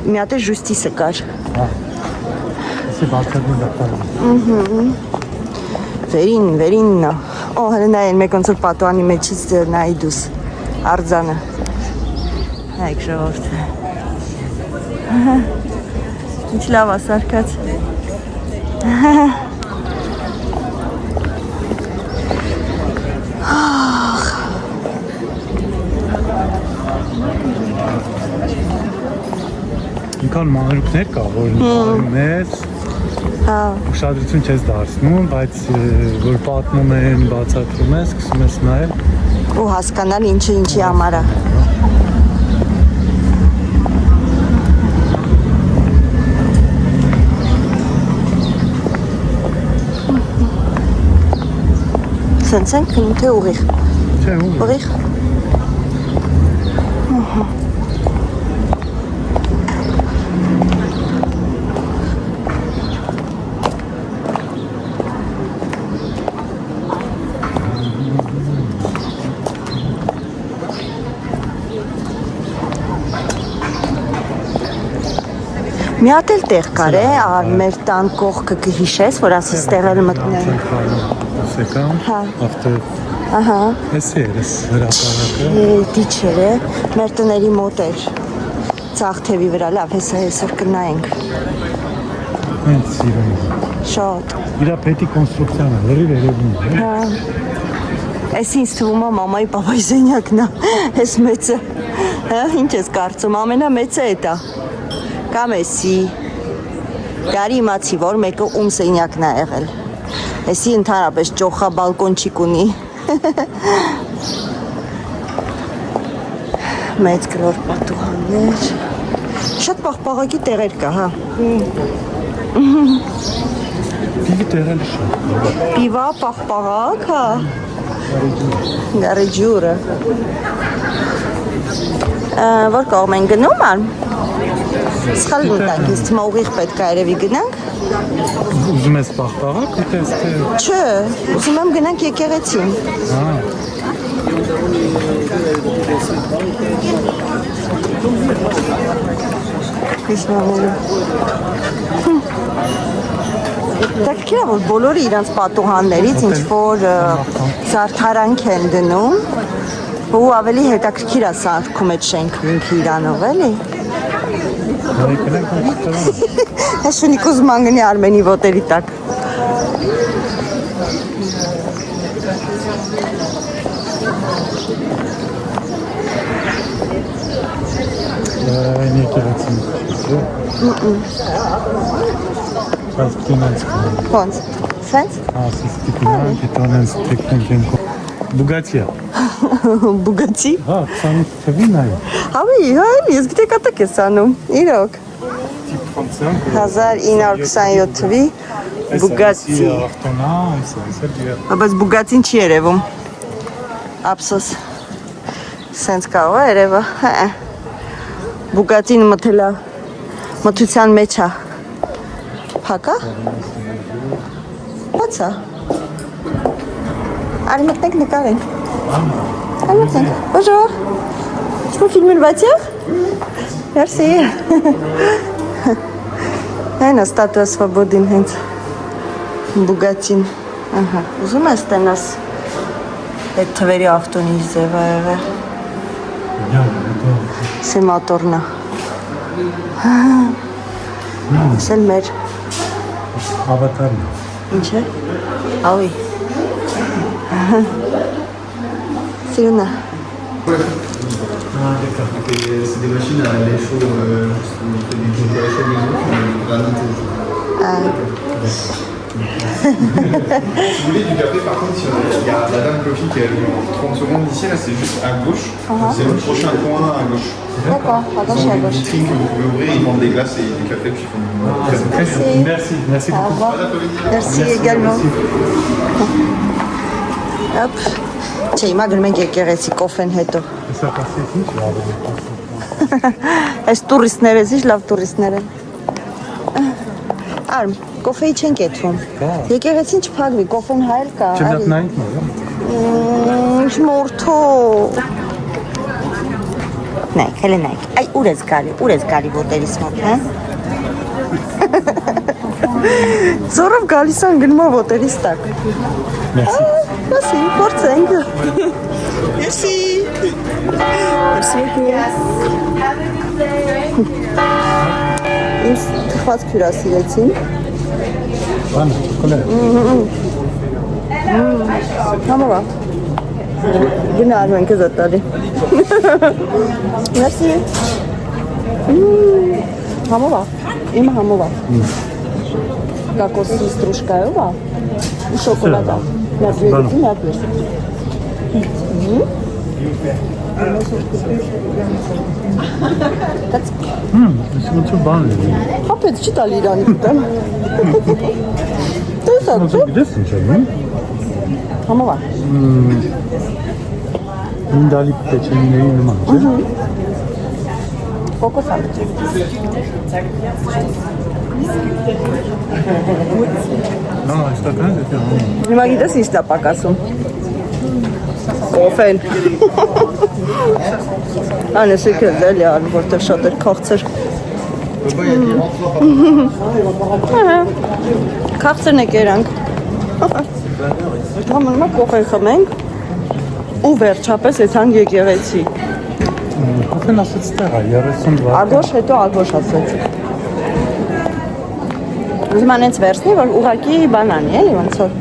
Մի հատ է justice-ը կար։ Հա։ Ես է բարձրագույն դատարան։ Վերին նա։ Օ, հələ նայեն մեկ ոնց որ պատուանի մեջից նայի դուս արձանը։ Հայք ժողովուրդը։ Ինչ լավ է սարքած։ Ինքան մանրուքներ կա, որ մեծ ուշադրություն չես դարձնում, բայց որ պատմում են, բացատրում ես, սկսում ես նայել։ Ու հասկանալ ինչը ինչի համար է։ Սենց ենք քնում թե ուղիղ։ Չէ, Ուղիղ։ Մի հատ էլ տեղ կար է, մեր տան կողքը կհիշես, որ ասես տեղել մտնեն։ Սեկան, Հա։ ավտո, Ահա, ես երես հրապարակը, դիչեր է, մեր տների մոտ էր, ծաղ թևի վրա, լավ, հեսր կնայենք, հենց սիրում է։ շատ, Իրա պետի կոնստրուկցիան է, լրիվ երևում է։ հա, ես ինձ թվում է մամայի պապայի սենյակն է, ես մեծը, հա, ինչ ես կարծում, ամենա մեծը էտ է, կամ եսի, գարի իմացի, որ մեկը ում սենյակն է եղել, եսի ընդհանրապես ճոխա բալկոնչիկ ունի, մեծ կլոր պատուհաններ, շատ պաղպաղակի տեղեր կա, հա, Պիվի տեղել շատ։ պիվա պաղպաղակ, հա, գարեջուրը, որ կողմ են գնում ան, սխալ մտանք, ես թմա ուղիղ պետք է երևի գնանք, Ուզում ես պաղպաղակ ու տես թե։ չէ, ուզում եմ գնանք եկեղեցին, ես մամելու, Տակքիրա, որ բոլորը իրանց պատուհաններից ինչ-որ զարդարանք են դնում ու ավելի հետաքրքիր է սարքում այդ շենքը ինքը իրանով, էլի։ Հաշունիկ ուզում անգնի Արմենի ոտերի տակ։ Այն եկեղեցին չէ։ Բայց կինանց կան։ Ոնց, սենց։ Ասես կինան, կիտանենց տեքնենք են Բուգատիա։ Բուգատի։ Հա, 28 թվին այ։ Հավի, հա, ես գիտե կատակ ես անում, իրոք։ 1927 թվի Բուգատի։ Ավտոնա, այս էլ դիա։ Բայց Բուգատին չի երևում։ Ափսոս։ Սենց կարող է երևը, հա։ Բուգատին մթելա, մթության մեջ է։ Հակա։ Բացա։ Արի մտնենք նկարենք։ Արի մտնենք։ Bonjour. Je peux filmer le bâtiment? Merci. Հենա ստատուա Սվաբոդին հենց Բուգատին։ Ահա, ուզում ես տենաս այդ թվերի ավտոնի ձևը եղել։ Սե մոտորնա։ Սել մեր։ Ավատարն։ Ինչ է։ Ալի։ Սիրունա։ C'est des machines à lait chaud, on fait du chocolat chaud maison, on granite au chaud. Si vous voulez du café, par contre, il y a la dame coffee qui est en 30 secondes d'ici, là c'est juste à gauche, c'est le prochain coin à gauche. D'accord, à gauche Ils et à ont une gauche. vitrine que vous pouvez ouvrir, ils vendent des glaces et du café, puis ils font du Merci Au beaucoup. revoir. Merci également. Hop. Չէ, հիմա գնում ենք եկեղեցի կոֆեն հետո։ Սա կասես ինչ լավ է։ Այս տուրիստները, ինչ լավ տուրիստներ են։ Արմ, կոֆեի չեն կեթվում։ Եկեղեցին չփակվի, կոֆեն հայել կա։ Չնայինք նո։ Ինչ մորթո։ Նայք, հələ նայք։ Այ ուր ես գալի ոտերիս մոտ, հա։ Զորով գալիս են գնում ոտերիս տակ։ Merci. Merci, փորձենք։ Merci։ Merci Ինձ թխված քյուրասիրեցին։ Բան, շոկոլադ։ Համովա։ Գնալու ենք զա տալի։ Merci։ Համովա։ Իմ համովա։ Կակոսի ստրուշկայով է։ Ու շոկոլադա։ Նապլես։ Ինչ բան է։ Հապետ չի տալ իրանի պիտան։ Տեսա, Գիտես ինչ է։ համովա։ Ինդալի պեչենիների նման չէ։ Կոկոս ալ։ Նո, այստական է դա։ Հիմա գիտես ինչ դա պակասում։ Կոֆեն։ Անեսիկը դելի ան, որտեղ շատ էր քաղցր։ Քաղցրն է կերանք։ Համարմա կոֆեն խմենք ու վերջապես եթանք եկեղեցի։ Կոֆեն ասեց տեղ է 30 վայր։ Ագոշ հետո ագոշ ասեց։ Ուզում անենց վերցնի, որ ուղակի բանանի էլի ոնց որ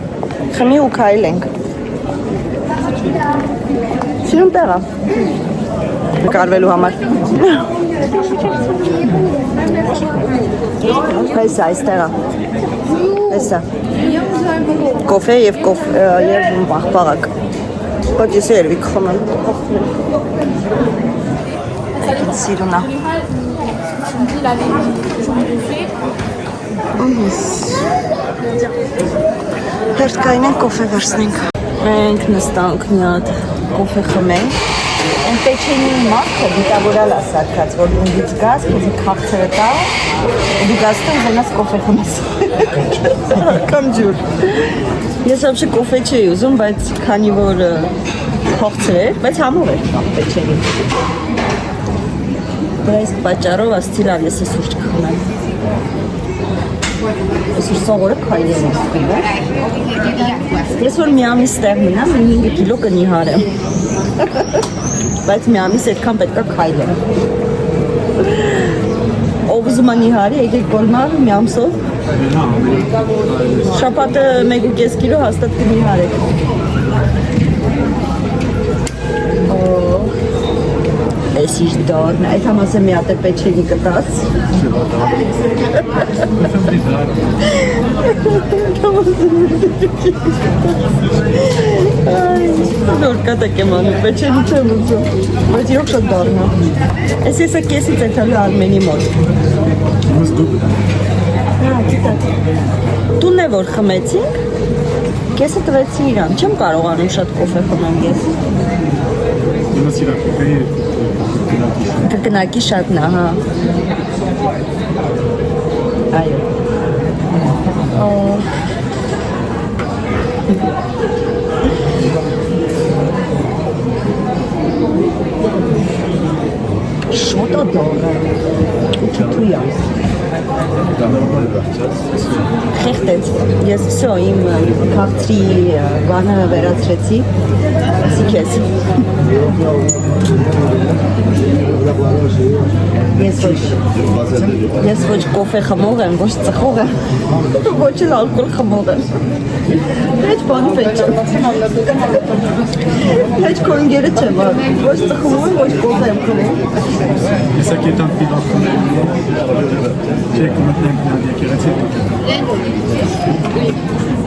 խմի ու քայլենք։ Սիրուն տեղա։ Նկարվելու համար։ Հեսա, այստեղա։ Հեսա։ Կոֆե եւ բաղբաղակ։ Ոչ ես երևի կխմեմ։ Սիրունա։ Հերթ կայնենք կոֆե վերցնենք։ Մենք նստանք մի հատ կոֆե խմենք։ Են պեչենի մարդը դիտավորալ ասարկած, որ դունդից գազ, քեզի քաղցրը տա, դու գազտում գնաս կոֆե խմես։ Կամ ջուր։ Ես вообще կոֆե չէի ուզում, բայց քանի որ քաղցր էր, բայց համով էր պեչենի։ Դրա իսկ պատճառով ասցի լավ, ես սուրճ կխմեմ։ Այսօր սովորը քայլել եմ ստիլը։ Ես որ մի ամիս տեղ մնամ, 5 կիլո կնիհարեմ։ Բայց մի ամիս այդքան պետք է քայլեմ։ Ով ուզում է նիհարի, եկեք գոլմար մի ամսով։ Շաբաթը 1.5 կիլո հաստատ կնիհարեք։ Այս ինչ դառն, այդ համասը մի հատ է պեչենի կտած։ Նոր կատակ եմ անում, պեչենի չեմ ուզում, բայց իրոք շատ դառն է։ Այս եսը կեսից է թալու Արմենի մոտ։ Ոնց դու։ Տունն է որ խմեցինք, կեսը տվեցի իրան, չեմ կարողանում շատ կոֆե խմեմ ես։ Ոնց իրա կոֆեի Կկնակի շատն է, հա։ Այո։ Շոտը դողը։ Ու չտույա։ Խեղտեց։ Ես վсё իմ քաղցրի բանը վերացրեցի։ Ասի քեզ։ Ես ոչ կոֆե խմող եմ, ոչ ծխող եմ, ոչ էլ ալկոլ խմող եմ։ Հետ բանի պետք չէ։ Հետ քո ընկերը չեմ, ոչ ծխում եմ, ոչ կոֆե եմ խմում։ Հեսա կետան պիլախում չեք մտնենք նա եկեղեցի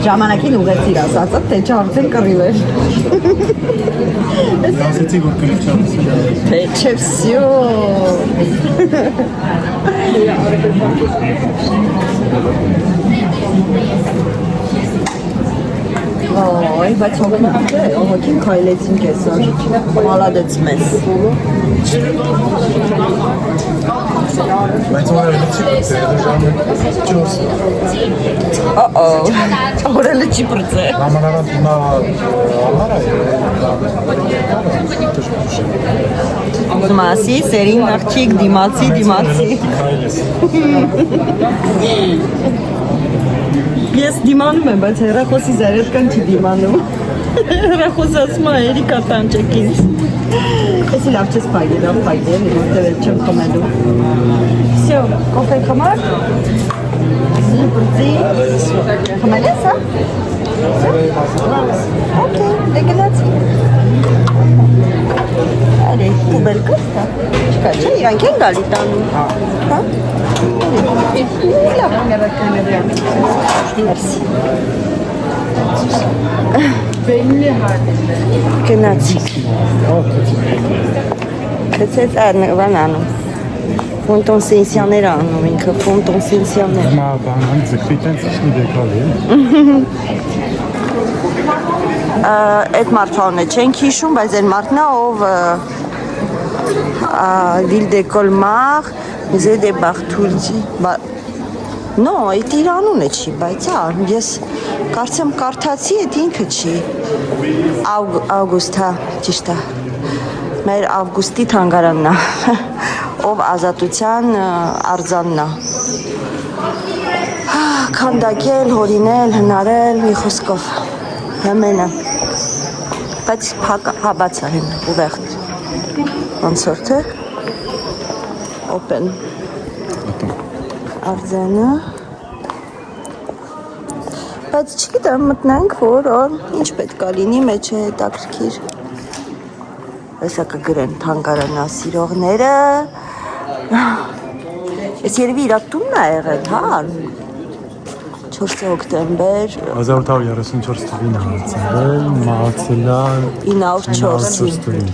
Ժամանակին ուղեցիր ասածը, թե չարցել կռիվ էր։ ասեցի, որ կրիվ չարցել Թե չէ վсё։ Ոյ, բայց հոգին քայլեցինք այսօր։ Մալադեց մեզ։ Բայց օրը չի պրծել, ժամը 4 Օրելը չի պրծել։ Նամանավան նա ամարա Մասի, սերին աղջիկ, դիմացի։ Ես դիմանում եմ, բայց հեռախոսի զարետկան չի դիմանում։ Հեռախոսը ասում է Էրիկա տանջեք ինձ։ Էսի լավ չես պայգել, որտև էլ չեմ խմելու։ Всё, կոֆե խմար։ Զիպրծի։ Խմել ես, հա? Okay, դե գնացի։ Արի, ուբել կստա։ Չկա, չէ, իրանք են գալի տանում։ Հա? Լավ։ Մերսի։ Գնացիք։ Կցեց բան անում։ Ֆոնտոնսենսիաներ անում, ինքը ֆոնտոնսենսիաներ։ Մա բանան ձգվի տենց իշխնի դեկալի Այդ մարդվանը չենք հիշում, բայց այն մարդն է, ով Ville de Colmar, Musée des Bartholdi No, այդ իր անունը չի, բայց ես կարծեմ կարդացի, այդ ինքը չի Ավգուստ, հա, ճիշտ է Մեր Ավգուստի թանգարանն է Ով ազատության արձանն է Քանդակել, հորինել, հնարել, մի խոսքով Հեմենը Բայց հաբաց է հեն, ուվեղտ Ոնց որ թե Open Արձանը Բայց չգիտեմ մտնենք, որ ինչ պետք է լինի մեջ է հետաքրքիր Հեսա կգրեն թանգարանասիրողները Ես երևի իրա տունն է եղել, հա 4 հոկտեմբեր 1834 թվին հացել, մահացելա 904-ին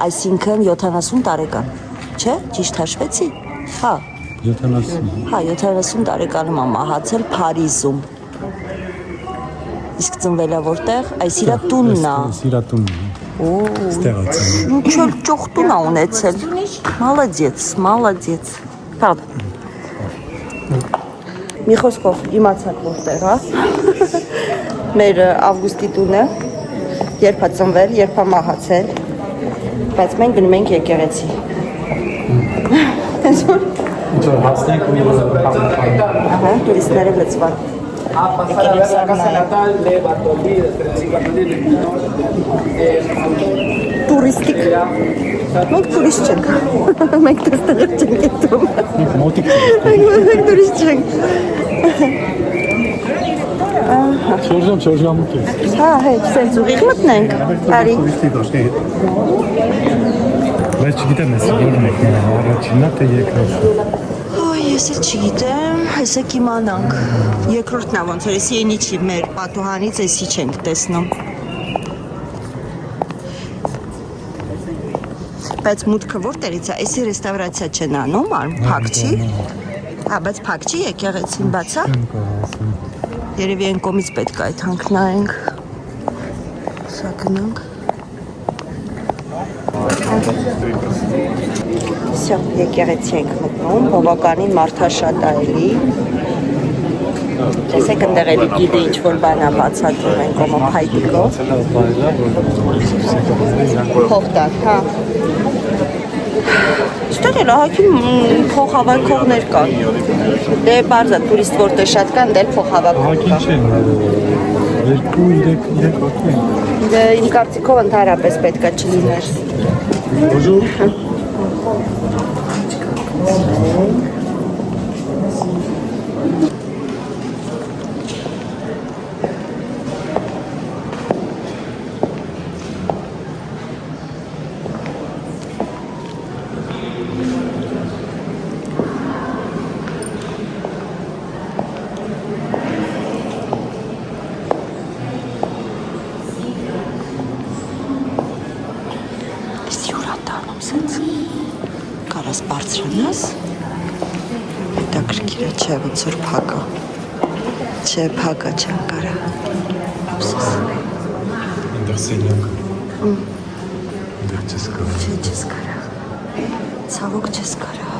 Այսինքն 70 տարեկան, չէ, ճիշտ հաշվեցի, հա 70 Հա, 70 տարեկանում է մահացել Փարիզում Իսկ ծնվել է որտեղ, այս իրա տունն է Իրա տունն է Ստեղացել Ինչ էլ ճոխ տուն է ունեցել Մալադեց Պարդ Մի խոսքով իմացանք որտեղ է Մեր ավգուստի տունը Երբ է ծնվել, երբ է մահացել Բայց մենք գնում ենք եկեղեցի Տենց որ Ինչ որ հասնենք ու Ահա, տուրիստները լծվան La casa natal de Bartoldi, de 35 Տուրիստիկ Մենք տուրիստ չենք Մենք տստեղեր չենք եթում մոտիկ Մենք տուրիստ չենք Չորժամ ու կես Հա, հետ, սենց ուղիղ մտնենք Արի Բայց չգիտեմ ես որն եք առաջինա թե երկրորդը Ես էլ չգիտեմ, հեսա կիմանանք Երկրորդն է ոնց որ եսի ենի չի մեր պատուհանից եսի չենք տեսնում Բայց մուտքը որտեղից է, եսի ռեստավրացիա չեն անում, փակ չի Հա, բայց փակ չի եկեղեցին բացա Երևի են կոմից պետք է այդ հանքնայենք Սա գնանք Всё, եկեղեցի ենք մտնում, բավականին մարդաշատ է էլի Տեսեք ընդեղ էլի գիդը ինչ-որ բան է բացատրում են կոմը փայտիկով Հողտակ, հա Ստեղ էլ ահագին փոխհավաքողներ կան։ Դե բարձա տուրիստ որտեղ շատ կան, դել փոխհավաքող կա։ չեն 2-3 հոգի են։ Դե իմ կարծիքով ընդհանրապես պետքա չլիներ։ Bonjour. Կարաս բարձրանաս, հետաքրքիր է չէ, ոնց որ փակա, չէ փակա չեմ կարա, ապսես։ Այնտեղ սենյակ։ Այնտեղ չես կարա։ Չէ չես կարա, ցավոք չես կարա։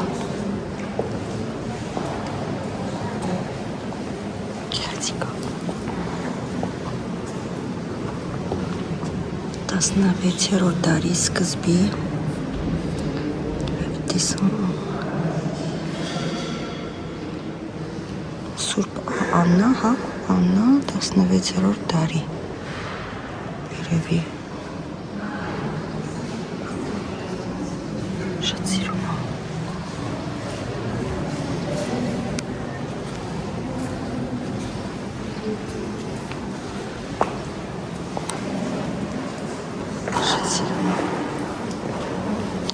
Գեղեցիկա։ 16-րդ դարի սկզբի Սուրբ Աննա, հա, Աննա 16-րդ դարի երևի շատ սիրում եմ շատ սիրում եմ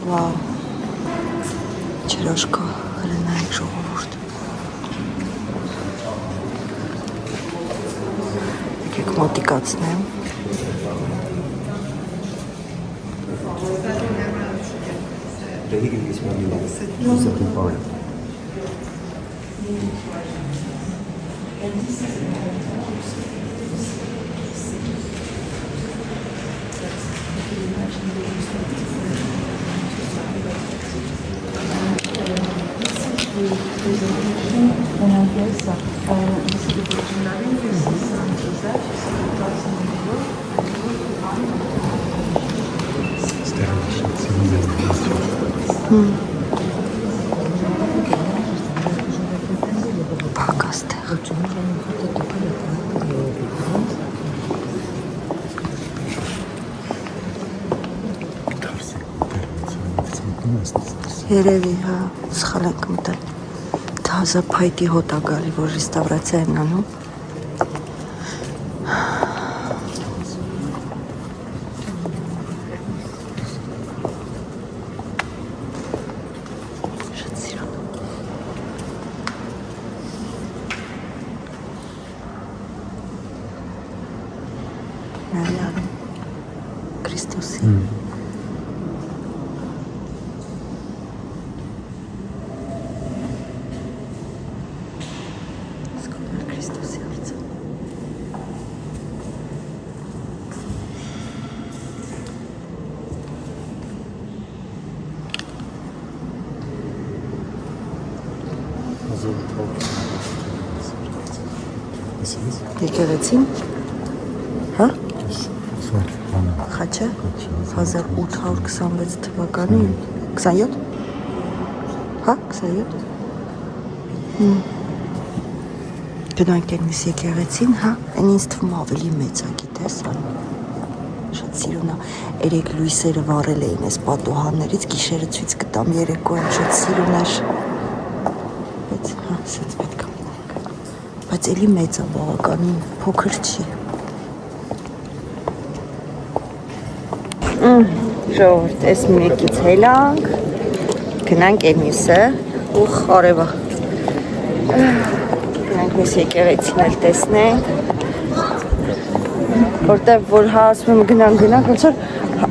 վաու Չերոշկա հրենայք ժողովուրդ եկեք մոտիկացնեմ Փակաստեղ Երևի, հա, սխալ ենք մտել Թազա փայտի հոտ ա գալի, որ ռեստավրացիա են անում Քրիստոսի Սկոպեր Քրիստոսի արծը Եկեղեցին հա? Խաչը 1826 թվականին 27 հա 27 գնանք տենիս եկեղեցին հա այն ինձ թվում ավելի մեծ է գիտես շատ սիրուն է երեք լույսերը վառել էին այս պատուհաններից գիշերը ցույց կտամ երեկոյան շատ սիրուն էր բայց հա սենց պետք է բայց էլի մեծ է բավականին փոքր չի Ժողովուրդ, այս մեկից հելանք, գնանք այդ մյուսը ու խարևա գնանք մյուս եկեղեցին էլ տեսնենք որտեղ որ հա ասում եմ գնանք ոնց որ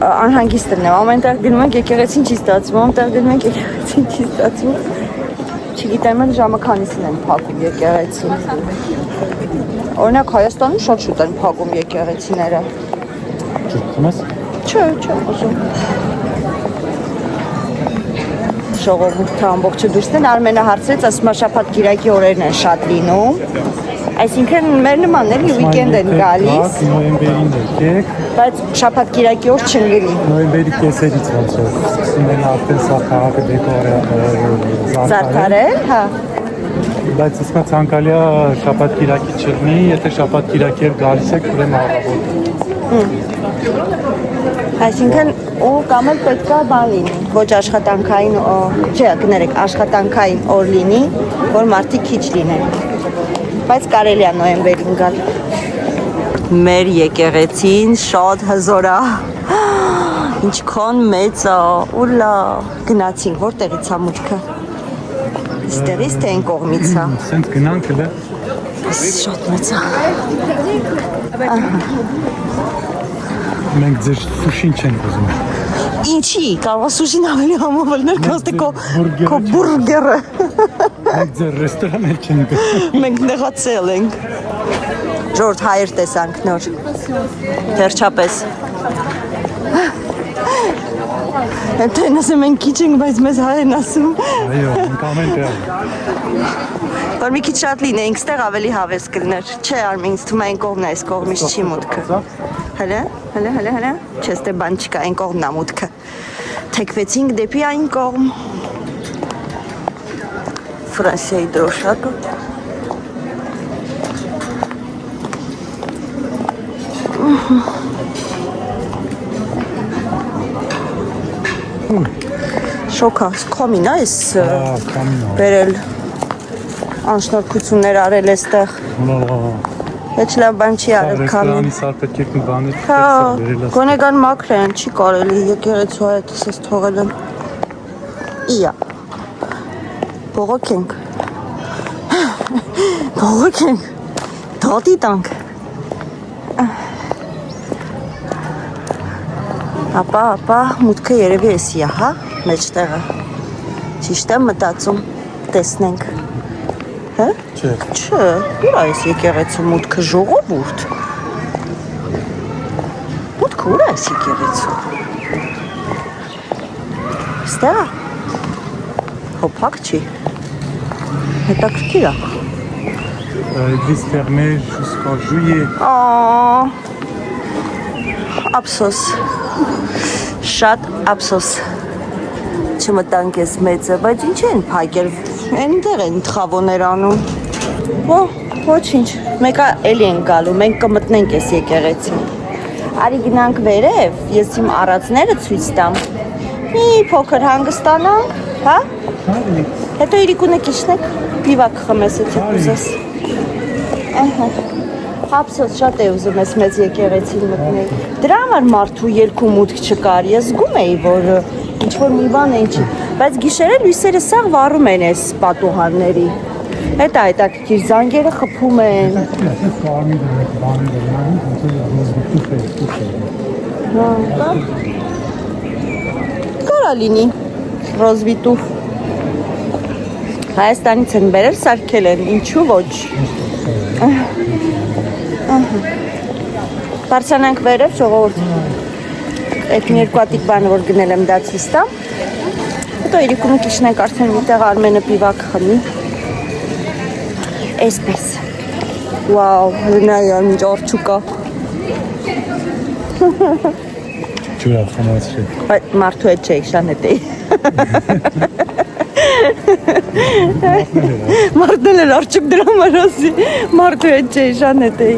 անհանգիստ եմ ամենտեղ գնում ենք եկեղեցին չի ստացվում ամենտեղ գնում ենք եկեղեցին չի ստացվում չգիտեմ են ժամը քանիսին են փակում եկեղեցին օրինակ Հայաստանում շատ շուտ են փակում եկեղեցիները Ճուտում ես Չէ, ուզում ժողովուրդը ամբողջը դուրս են Արմենը հարցրեց, ասում շաբաթ կիրակի օրերն են շատ լինում Այսինքն մեր նման էլի weekend են գալիս, Նոյեմբերին եկեք, բայց շաբաթ կիրակի օր չընկնի։ նոյեմբերի կեսերից ոնց որ սկսում են արդեն սա քաղաքը դեկորացիա Զարդարել, հա։ Բայց իսկա ցանկալի է շաբաթ կիրակի չլինի, եթե շաբաթ կիրակի էլ գալիս եք, ուրեմն առավոտ։ Այսինքն ու կամ էլ պետք է բան լինի, ոչ աշխատանքային, չէ, կներեք, աշխատանքային օր լինի, որ մարդիկ քիչ լինեն։ Բայց կարելի է նոյեմբերին գալ։ Մեր եկեղեցին շատ հզոր է։ Ինչքան մեծ է, ուլա։ Գնացինք, որտեղից է մուտքը։ Իստեղից թե այն կողմից է։ Սենց գնանք էլ է։ Շատ մեծ է։ Մենք ձեր սուշին չենք ուզում։ Ինչի, կարող է սուշին ավելի համավելներ, քան քո բուրգերը։ Մենք ձեր ռեստորանը չենք գնում։ Մենք նեղացել ենք։ Ժորդ հայեր տեսանք նոր։ Վերջապես։ Հետո ասեմ ենք քիչ ենք, բայց մեզ հայերն ասում։ Այո, մենք ամեն տեղ։ Որ մի քիչ շատ լինեինք, ստեղ ավելի հավես կլներ։ Չէ, Արմին, ինձ թվում է այն կողմն է, այս կողմից չի մուտքը։ Հələ։ Չէ, ստե բան չկա, այն կողմն է մուտքը։ Թեքվեցինք դեպի այն կողմ։ Ֆրանսիայի դրոշակը։ Շոքա, կոմին է այս բերել անշնորհքություններ արել էստեղ։ Հեչ լավ բան չի արել քամին։ Ռեստորանի սարպետքերն ու բաներ Հա, գոնեգան մաքրեն, չի կարելի եկեղեցու այդ էս թողել են։ Իա։ Բողոքենք։ Բողոքենք։ Դատի տանք։ Ապա, մուտքը երևի էսի է, հա, մեջտեղը։ Ճիշտ եմ մտածում, տեսնենք։ Հա? Չէ։ Չէ, ուր այս եկեղեցու մուտքը ժողովուրդ։ Մուտքը ուր այս եկեղեցու։ Ստեղ։ Հոփակ չի։ Հետաքրքիր է։ Église fermée jusqu'en juillet. Ափսոս։ Շատ ափսոս։ Չմտանք ես մեծը, բայց ինչ են փակել, այնտեղ են թխավոներ անում։ Ոչինչ, մեկը էլի են գալու, մենք կմտնենք ես եկեղեցին։ Արի գնանք վերև, ես իմ առածները ցույց տամ։ Մի փոքր հանգստանանք, հա? Հետո իրիկունը կիշնեք, պիվակ խմես եթե ուզես։ Ահա։ Ափսոս շատ է ուզում ես մեծ եկեղեցին մտնել։ Դրա համար մարդու երկու մուտք չկար։ Ես զգում էի, որ ինչ որ մի բան է ինչի, բայց գիշերը լույսերը սաղ վառում են այս պատուհանների։ Հետո հետաքրքիր զանգերը խփում են։ Կարա լինի ռոզվիտուֆ։ Հայաստանից են բերել, սարքել են, ինչու ոչ։ Բարձրանանք վերև, ժողովուրդ։ Այդ մի երկու հատիկ բանը, որ գնել եմ դա ցույց տամ։ Հետո իրիկունը կիշնենք արդեն միտեղ Արմենը պիվակ խմի։ Այսպես։ Վաու, հնայա, ինչ արջուկա։ Ջուրա խմացրի։ Բայց մարդու հետ չէի, շան հետ էի։ Մարդն էլ արջուկ դրա համար ասի, մարդու հետ չէի, շան հետ էի։